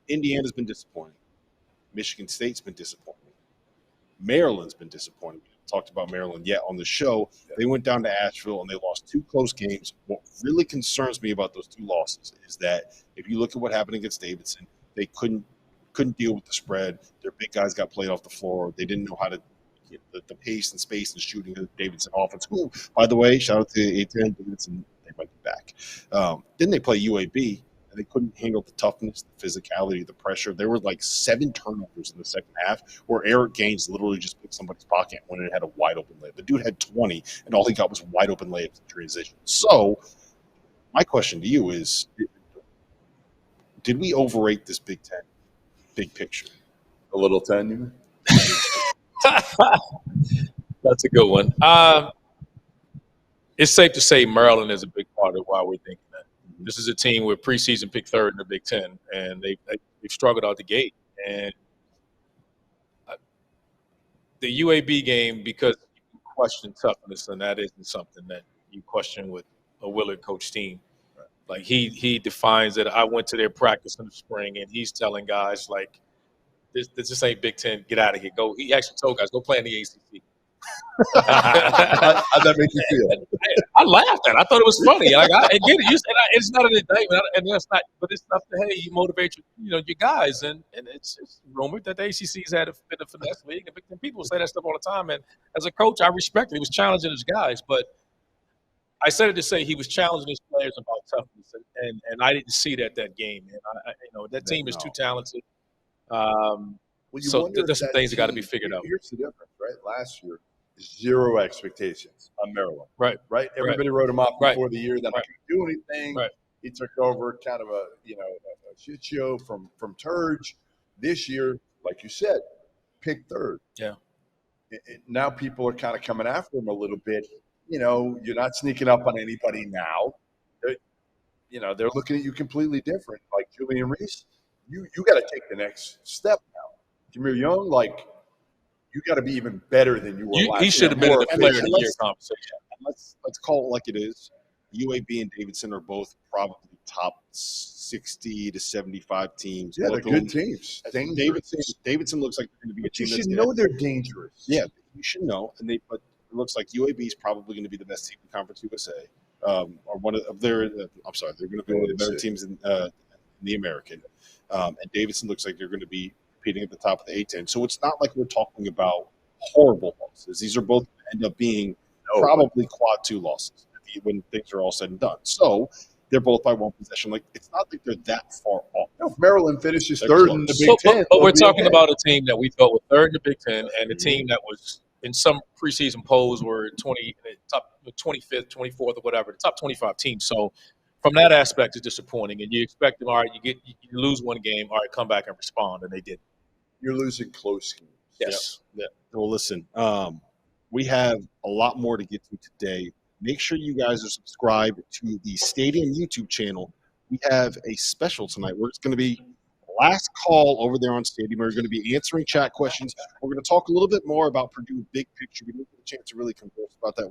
Indiana's been disappointing. Michigan State's been disappointing. Maryland's been disappointing. We talked about Maryland yet on the show. They went down to Asheville and they lost 2 close games. What really concerns me about those 2 losses is that if you look at what happened against Davidson, they couldn't deal with the spread. Their big guys got played off the floor. They didn't know how to get the pace and space and shooting of the Davidson offense. Who, by the way, shout out to A10 Davidson. They might be back. Then they play UAB. They couldn't handle the toughness, the physicality, the pressure. There were like 7 turnovers in the second half where Eric Gaines literally just picked somebody's pocket when it had a wide open layup. The dude had 20, and all he got was wide open layups in transition. So my question to you is, did we overrate this Big Ten big picture? A little 10, you mean? That's a good one. It's safe to say Maryland is a big part of why we're thinking that. This is a team where preseason picked 3rd in the Big Ten, and they've struggled out the gate. And the UAB game, because you question toughness, and that isn't something that you question with a Willard coach team. Right. Like he defines it. I went to their practice in the spring, and he's telling guys like, "This ain't Big Ten. Get out of here. Go." He actually told guys, "Go play in the ACC." How'd that make you feel? I laughed at it. I thought it was funny. Like I get it. It's not an indictment, and that's not. But it's not to, hey, you motivate your guys, and it's rumored that the ACC's had been a finesse league, and people say that stuff all the time. And as a coach, I respect it. He was challenging his guys, but I said it to say he was challenging his players about toughness, and I didn't see that game. And that team is too talented. So there's some things that got to be figured out. Here's the difference, right? Last year, 0 expectations on Maryland. Right. Everybody wrote him off before the year. That I couldn't do anything. Right. He took over kind of a shit show from Turge. This year, like you said, picked 3rd. Yeah. Now people are kind of coming after him a little bit. You're not sneaking up on anybody now. They're looking at you completely different. Like Julian Reese, you got to take the next step now. Jameer Young, you got to be even better than you were last year. He should have been in the player of the year conversation. Let's call it like it is. UAB and Davidson are both probably top 60 to 75 teams. Yeah, they're good teams. Davidson looks like they're going to be a team. You should know they're dangerous. Yeah, you should know. But it looks like UAB is probably going to be the best team in Conference USA. Or one of their. I'm sorry, they're going to be one of the better teams in the American. And Davidson looks like they're going to be competing at the top of the A10. So it's not like we're talking about horrible losses. These are both going to end up being probably quad 2 losses when things are all said and done. So they're both by 1 possession. Like, it's not like they're that far off. If Maryland finishes 3rd in the Big Ten. But we're talking about a team that we thought was 3rd in the Big Ten, and a team that was in some preseason polls were top 25th, 24th, or whatever, the top 25 teams. So from that aspect, it's disappointing. And you expect them, all right, you lose 1 game, all right, come back and respond, and they didn't. You're losing close games. Yes. Yeah. Well, listen, we have a lot more to get to today. Make sure you guys are subscribed to the Stadium YouTube channel. We have a special tonight where it's going to be last call over there on Stadium. We're going to be answering chat questions. We're going to talk a little bit more about Purdue big picture. We didn't get a chance to really converse about that